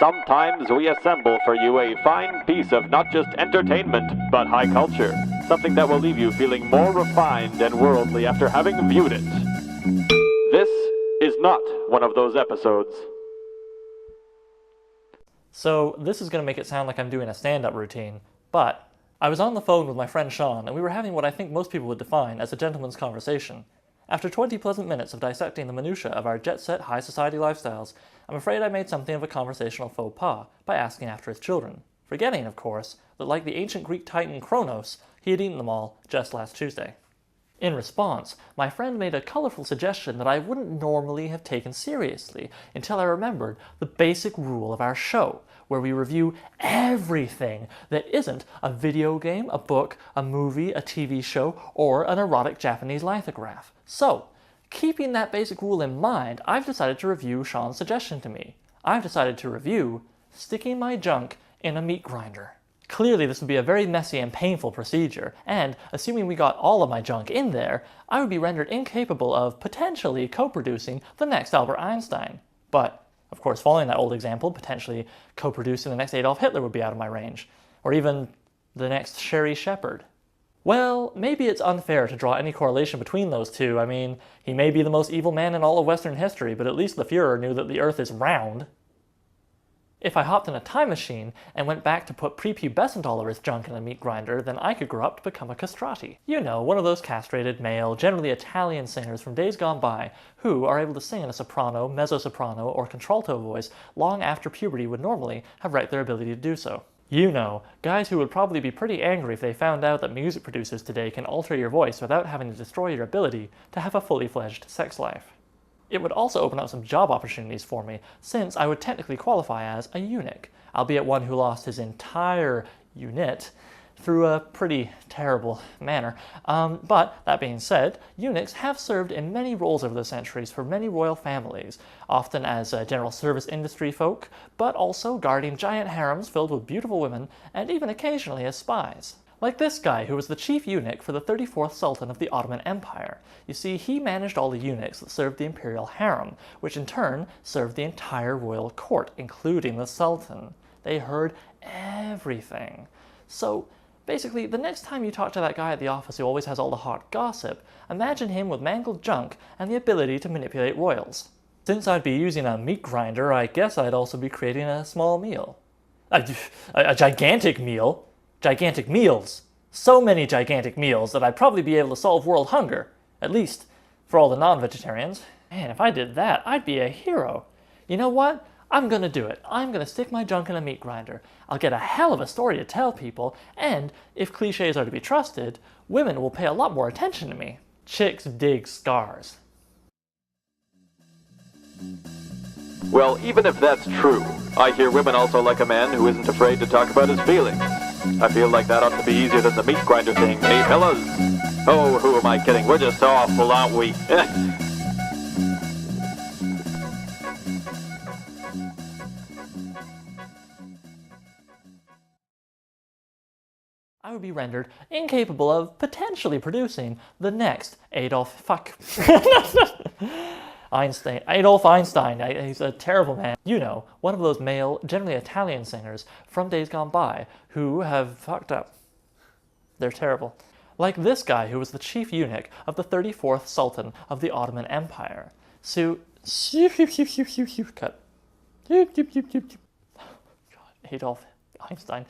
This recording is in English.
sometimes we assemble for you a fine piece of not just entertainment, but high culture. Something that will leave you feeling more refined and worldly after having viewed it. This is not one of those episodes. So this is going to make it sound like I'm doing a stand-up routine, but I was on the phone with my friend Sean, and we were having what I think most people would define as a gentleman's conversation. After 20 pleasant minutes of dissecting the minutiae of our jet-set high society lifestyles, I'm afraid I made something of a conversational faux pas by asking after his children, forgetting, of course, that like the ancient Greek titan Kronos, he had eaten them all just last Tuesday. In response, my friend made a colorful suggestion that I wouldn't normally have taken seriously until I remembered the basic rule of our show, where we review everything that isn't a video game, a book, a movie, a TV show, or an erotic Japanese lithograph. So, keeping that basic rule in mind, I've decided to review Sean's suggestion to me. I've decided to review sticking my junk in a meat grinder. Clearly this would be a very messy and painful procedure, and assuming we got all of my junk in there, I would be rendered incapable of potentially co-producing the next Albert Einstein. But, of course, following that old example, potentially co-producing the next Adolf Hitler would be out of my range. Or even the next Sherry Shepherd. Well, maybe it's unfair to draw any correlation between those two. I mean, he may be the most evil man in all of Western history, but at least the Fuhrer knew that the Earth is round. If I hopped in a time machine and went back to put prepubescent all of his junk in a meat grinder, then I could grow up to become a castrati. You know, one of those castrated, male, generally Italian singers from days gone by who are able to sing in a soprano, mezzo-soprano, or contralto voice long after puberty would normally have wrecked their ability to do so. You know, guys who would probably be pretty angry if they found out that music producers today can alter your voice without having to destroy your ability to have a fully fledged sex life. It would also open up some job opportunities for me, since I would technically qualify as a eunuch, albeit one who lost his entire unit through a pretty terrible manner. But, that being said, eunuchs have served in many roles over the centuries for many royal families, often as general service industry folk, but also guarding giant harems filled with beautiful women, and even occasionally as spies. Like this guy, who was the chief eunuch for the 34th Sultan of the Ottoman Empire. You see, he managed all the eunuchs that served the imperial harem, which in turn served the entire royal court, including the Sultan. They heard everything. So, basically, the next time you talk to that guy at the office who always has all the hot gossip, imagine him with mangled junk and the ability to manipulate royals. Since I'd be using a meat grinder, I guess I'd also be creating a small meal. A gigantic meal? Gigantic meals. So many gigantic meals that I'd probably be able to solve world hunger. At least, for all the non-vegetarians. Man, if I did that, I'd be a hero. You know what? I'm gonna do it. I'm gonna stick my junk in a meat grinder. I'll get a hell of a story to tell people, and, if cliches are to be trusted, women will pay a lot more attention to me. Chicks dig scars. Well, even if that's true, I hear women also like a man who isn't afraid to talk about his feelings. I feel like that ought to be easier than the meat grinder thing. Hey, fellas! Oh, who am I kidding? We're just awful, aren't we? I would be rendered incapable of potentially producing the next Adolf Einstein. He's a terrible man. You know, one of those male, generally Italian singers from days gone by who have fucked up. They're terrible. Like this guy who was the chief eunuch of the 34th Sultan of the Ottoman Empire. So, cut. God, Adolf Einstein.